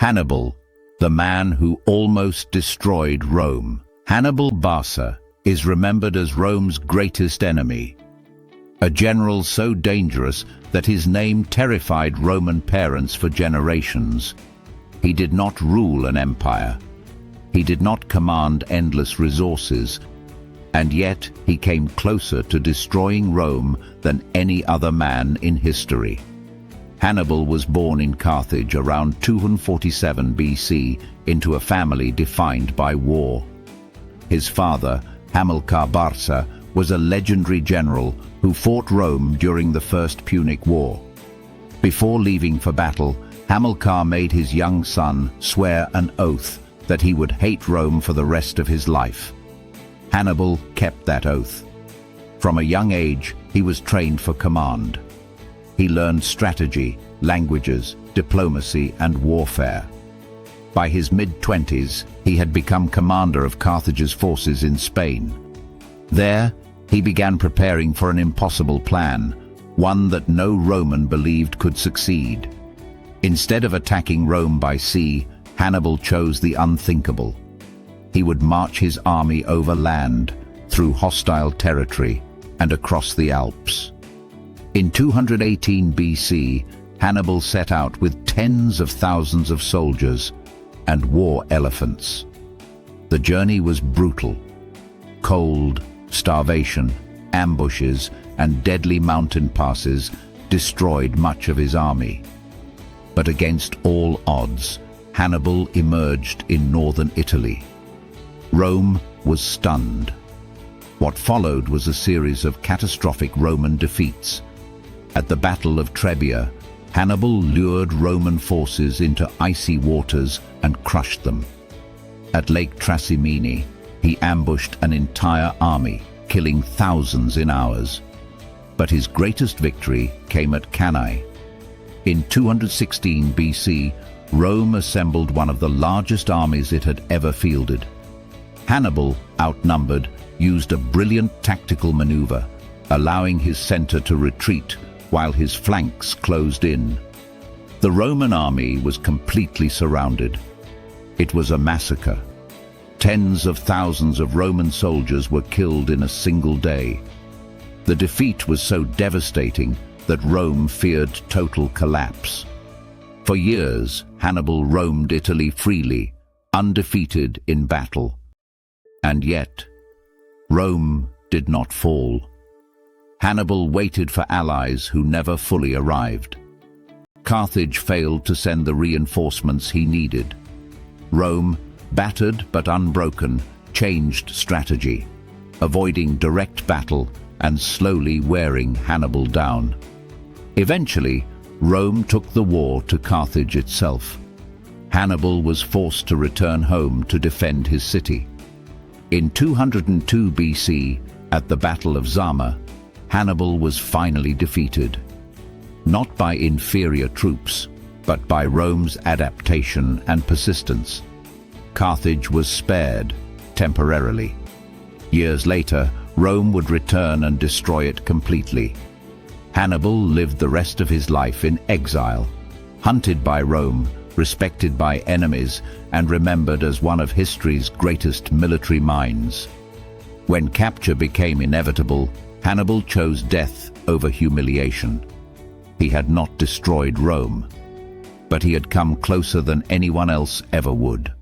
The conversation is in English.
Hannibal, the man who almost destroyed Rome. Hannibal Barca is remembered as Rome's greatest enemy, a general so dangerous that his name terrified Roman parents for generations. He did not rule an empire. He did not command endless resources, and yet he came closer to destroying Rome than any other man in history. Hannibal was born in Carthage around 247 BC into a family defined by war. His father, Hannibal Barca, was a legendary general who fought Rome during the First Punic War. Before leaving for battle, Hannibal made his young son swear an oath that he would hate Rome for the rest of his life. Hannibal kept that oath. From a young age, he was trained for command. He learned strategy, languages, diplomacy, and warfare. By his mid-20s, he had become commander of Carthage's forces in Spain. There, he began preparing for an impossible plan, one that no Roman believed could succeed. Instead of attacking Rome by sea, Hannibal chose the unthinkable. He would march his army over land, through hostile territory, and across the Alps. In 218 BC, Hannibal set out with tens of thousands of soldiers and war elephants. The journey was brutal. Cold, starvation, ambushes, and deadly mountain passes destroyed much of his army. But against all odds, Hannibal emerged in northern Italy. Rome was stunned. What followed was a series of catastrophic Roman defeats. At the Battle of Trebia, Hannibal lured Roman forces into icy waters and crushed them. At Lake Trasimene, he ambushed an entire army, killing thousands in hours. But his greatest victory came at Cannae. In 216 BC, Rome assembled one of the largest armies it had ever fielded. Hannibal, outnumbered, used a brilliant tactical maneuver, allowing his center to retreat while his flanks closed in. The Roman army was completely surrounded. It was a massacre. Tens of thousands of Roman soldiers were killed in a single day. The defeat was so devastating that Rome feared total collapse. For years, Hannibal roamed Italy freely, undefeated in battle. And yet, Rome did not fall. Hannibal waited for allies who never fully arrived. Carthage failed to send the reinforcements he needed. Rome, battered but unbroken, changed strategy, avoiding direct battle and slowly wearing Hannibal down. Eventually, Rome took the war to Carthage itself. Hannibal was forced to return home to defend his city. In 202 BC, at the Battle of Zama, Hannibal was finally defeated, not by inferior troops, but by Rome's adaptation and persistence. Carthage was spared, temporarily. Years later, Rome would return and destroy it completely. Hannibal lived the rest of his life in exile, hunted by Rome, respected by enemies, and remembered as one of history's greatest military minds. When capture became inevitable, Hannibal chose death over humiliation. He had not destroyed Rome, but he had come closer than anyone else ever would.